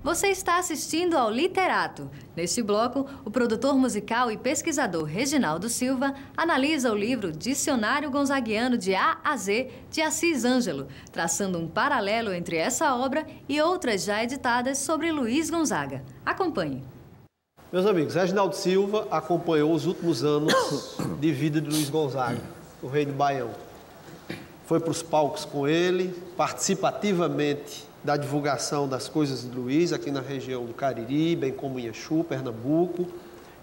Você está assistindo ao Literato. Neste bloco, o produtor musical e pesquisador Reginaldo Silva analisa o livro Dicionário Gonzaguiano de A a Z, de Assis Ângelo, traçando um paralelo entre essa obra e outras já editadas sobre Luiz Gonzaga. Acompanhe. Meus amigos, Reginaldo Silva acompanhou os últimos anos de vida de Luiz Gonzaga, o rei do Baião. Foi para os palcos com ele, participa ativamente da divulgação das coisas de Luiz aqui na região do Cariri, bem como em Exu, Pernambuco.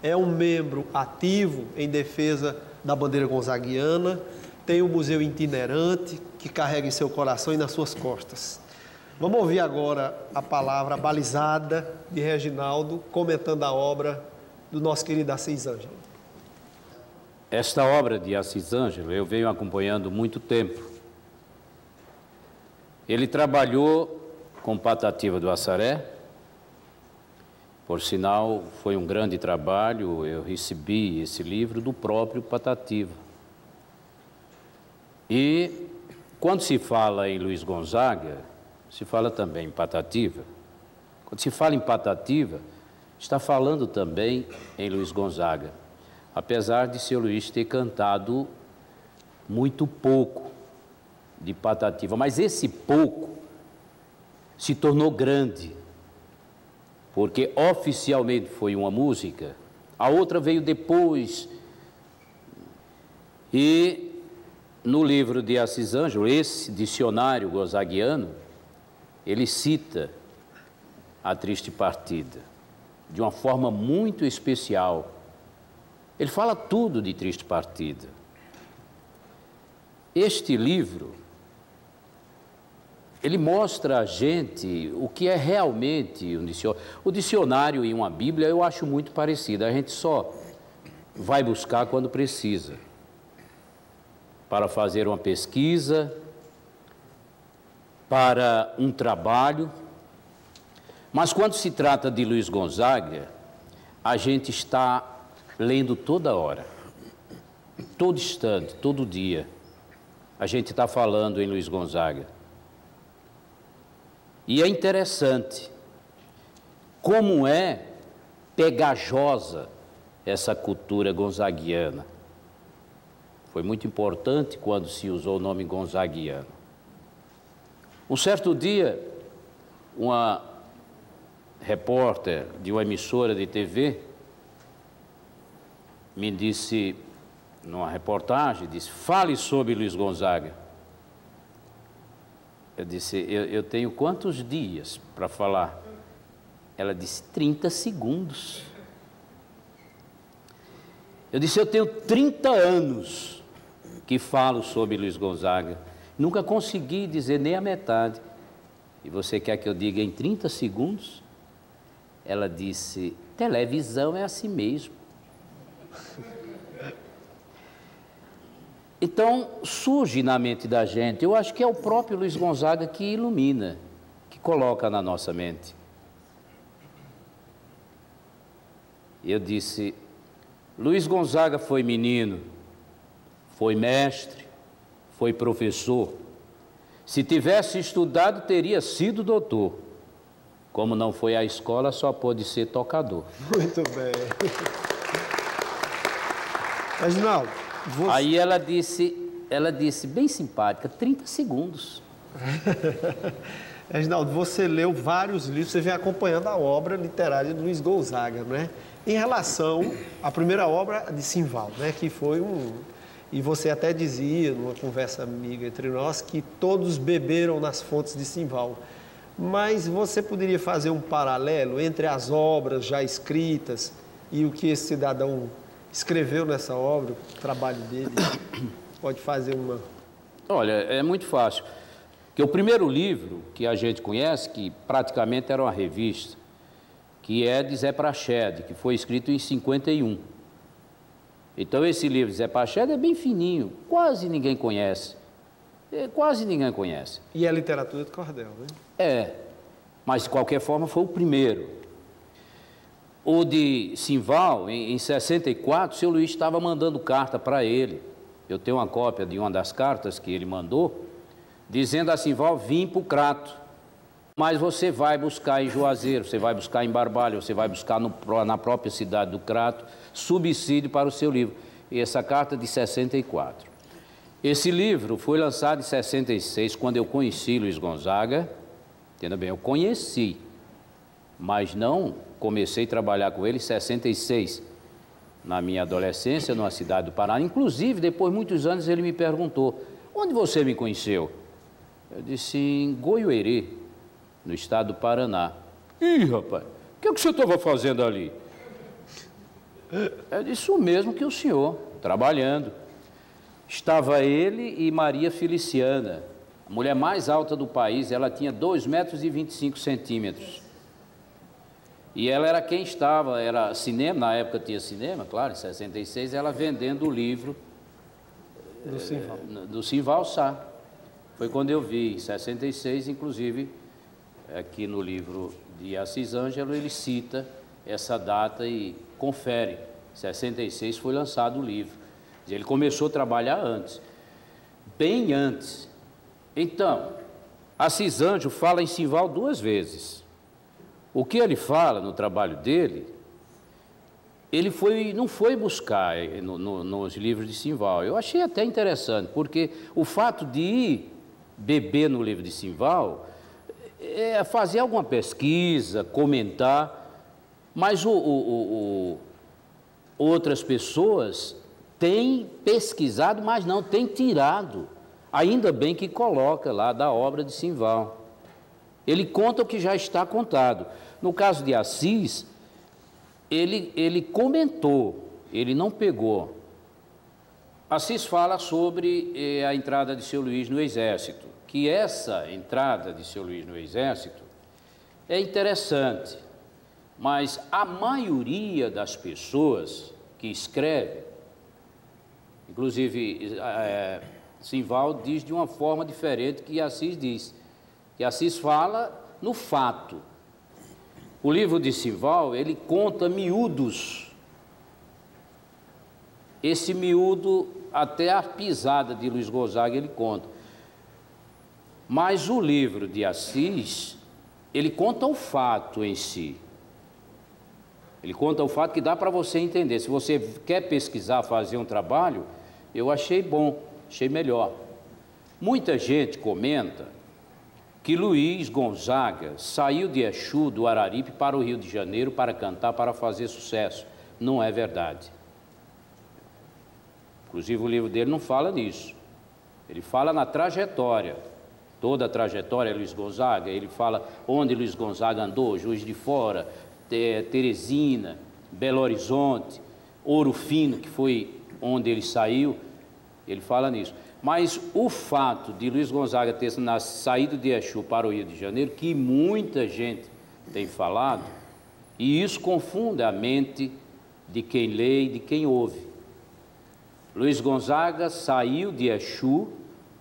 É um membro ativo em defesa da bandeira gonzaguiana, tem um museu itinerante que carrega em seu coração e nas suas costas. Vamos ouvir agora a palavra balizada de Reginaldo, comentando a obra do nosso querido Assis Ângelo. Esta obra de Assis Ângelo eu venho acompanhando muito tempo. Ele trabalhou com Patativa do Assaré, por sinal foi um grande trabalho, eu recebi esse livro do próprio Patativa. E quando se fala em Luiz Gonzaga, se fala também em Patativa. Quando se fala em Patativa, está falando também em Luiz Gonzaga, apesar de seu Luiz ter cantado muito pouco de Patativa, mas esse pouco se tornou grande, porque oficialmente foi uma música, a outra veio depois. E no livro de Assis Ângelo, esse dicionário gonzaguiano, ele cita a Triste Partida de uma forma muito especial. Ele fala tudo de Triste Partida. Este livro, ele mostra a gente o que é realmente um dicionário. O dicionário e uma Bíblia eu acho muito parecido. A gente só vai buscar quando precisa, para fazer uma pesquisa, para um trabalho. Mas quando se trata de Luiz Gonzaga, a gente está lendo toda hora, todo instante, todo dia. A gente está falando em Luiz Gonzaga. E é interessante como é pegajosa essa cultura gonzaguiana. Foi muito importante quando se usou o nome gonzaguiano. Um certo dia, uma repórter de uma emissora de TV me disse, numa reportagem, disse: fale sobre Luiz Gonzaga. Eu disse: eu tenho quantos dias para falar? Ela disse: 30 segundos. Eu disse: eu tenho 30 anos que falo sobre Luiz Gonzaga. Nunca consegui dizer nem a metade. E você quer que eu diga em 30 segundos? Ela disse: televisão é assim mesmo. Então, surge na mente da gente, eu acho que é o próprio Luiz Gonzaga que ilumina, que coloca na nossa mente. Eu disse: Luiz Gonzaga foi menino, foi mestre, foi professor. Se tivesse estudado, teria sido doutor. Como não foi à escola, só pôde ser tocador. Muito bem. Reginaldo, você... Aí ela disse bem simpática, 30 segundos. Reginaldo, você leu vários livros, você vem acompanhando a obra literária de Luiz Gonzaga, né? Em relação à primeira obra de Simval, né? Que foi E você até dizia, numa conversa amiga entre nós, que todos beberam nas fontes de Simval. Mas você poderia fazer um paralelo entre as obras já escritas e o que esse cidadão escreveu nessa obra, o trabalho dele? Pode fazer uma... Olha, é muito fácil. Porque o primeiro livro que a gente conhece, que praticamente era uma revista, que é de Zé Praxedes, que foi escrito em 51. Então, esse livro de Zé Praxedes é bem fininho, quase ninguém conhece. Quase ninguém conhece. E é literatura de cordel, né? É, mas de qualquer forma foi o primeiro. O de Simval, em 64, seu Luiz estava mandando carta para ele. Eu tenho uma cópia de uma das cartas que ele mandou, dizendo a Simval: vim para o Crato. Mas você vai buscar em Juazeiro, você vai buscar em Barbalha, você vai buscar na própria cidade do Crato subsídio para o seu livro. E essa carta de 64. Esse livro foi lançado em 66, quando eu conheci Luiz Gonzaga. Entenda bem, eu conheci, mas não comecei a trabalhar com ele em 66, na minha adolescência, numa cidade do Paraná. Inclusive, depois de muitos anos, ele me perguntou: onde você me conheceu? Eu disse: em Goiuerê, no estado do Paraná. Ih, rapaz, o que você estava fazendo ali? Eu disse: o mesmo que o senhor, trabalhando. Estava ele e Maria Feliciana, a mulher mais alta do país. Ela tinha 2,25 metros. E ela era quem estava, era cinema, na época tinha cinema, claro, em 66, ela vendendo o livro do Simval Sá. Foi quando eu vi, em 66, inclusive, aqui no livro de Assis Ângelo, ele cita essa data e confere. Em 66 foi lançado o livro. Ele começou a trabalhar antes, bem antes. Então, Assis Ângelo fala em Simval 2 vezes. O que ele fala no trabalho dele, ele não foi buscar nos livros de Simval. Eu achei até interessante, porque o fato de ir beber no livro de Simval é fazer alguma pesquisa, comentar, mas outras pessoas têm pesquisado, mas não têm tirado. Ainda bem que coloca lá da obra de Simval. Ele conta o que já está contado. No caso de Assis, ele comentou, ele não pegou. Assis fala sobre a entrada de seu Luís no Exército, que essa entrada de seu Luís no Exército é interessante, mas a maioria das pessoas que escreve, inclusive Simval diz de uma forma diferente que Assis diz, que Assis fala no fato. O livro de Simval, ele conta miúdos. Esse miúdo, até a pisada de Luiz Gonzaga, ele conta. Mas o livro de Assis, ele conta o fato em si. Ele conta o fato que dá para você entender. Se você quer pesquisar, fazer um trabalho, eu achei bom, achei melhor. Muita gente comenta que Luiz Gonzaga saiu de Exu, do Araripe, para o Rio de Janeiro para cantar, para fazer sucesso. Não é verdade. Inclusive o livro dele não fala nisso. Ele fala na trajetória. Toda a trajetória é Luiz Gonzaga. Ele fala onde Luiz Gonzaga andou: Juiz de Fora, Teresina, Belo Horizonte, Ouro Fino, que foi onde ele saiu. Ele fala nisso. Mas o fato de Luiz Gonzaga ter saído de Exu para o Rio de Janeiro, que muita gente tem falado, e isso confunde a mente de quem lê e de quem ouve. Luiz Gonzaga saiu de Exu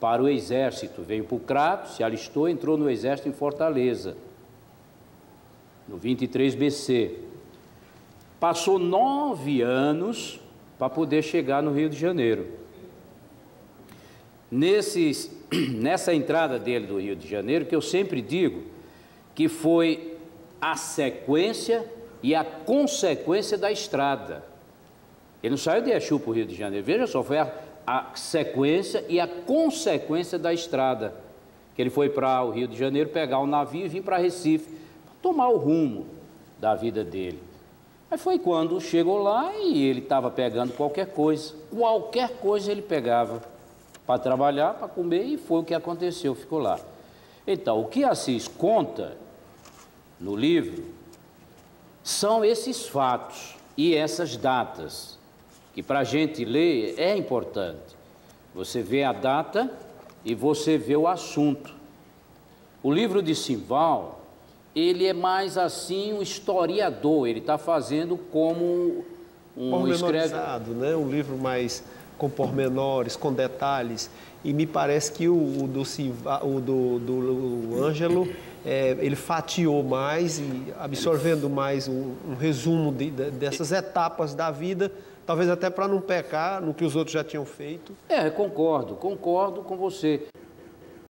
para o Exército, veio para o Crato, se alistou, entrou no Exército em Fortaleza, no 23 BC. Passou 9 anos para poder chegar no Rio de Janeiro. Nessa entrada dele do Rio de Janeiro, que eu sempre digo que foi a sequência e a consequência da estrada. Ele não saiu de Exu para o Rio de Janeiro, veja só, foi a sequência e a consequência da estrada. Que ele foi para o Rio de Janeiro pegar um navio e vir para Recife, para tomar o rumo da vida dele. Aí foi quando chegou lá e ele estava pegando qualquer coisa ele pegava para trabalhar, para comer, e foi o que aconteceu, ficou lá. Então, o que Assis conta no livro são esses fatos e essas datas, que para a gente ler é importante. Você vê a data e você vê o assunto. O livro de Simval, ele é mais assim um historiador, ele está fazendo como um pormenorizado, né? Um livro mais com pormenores, com detalhes, e me parece que o do Ângelo, ele fatiou mais e absorvendo mais um resumo dessas etapas da vida, talvez até para não pecar no que os outros já tinham feito. Concordo com você.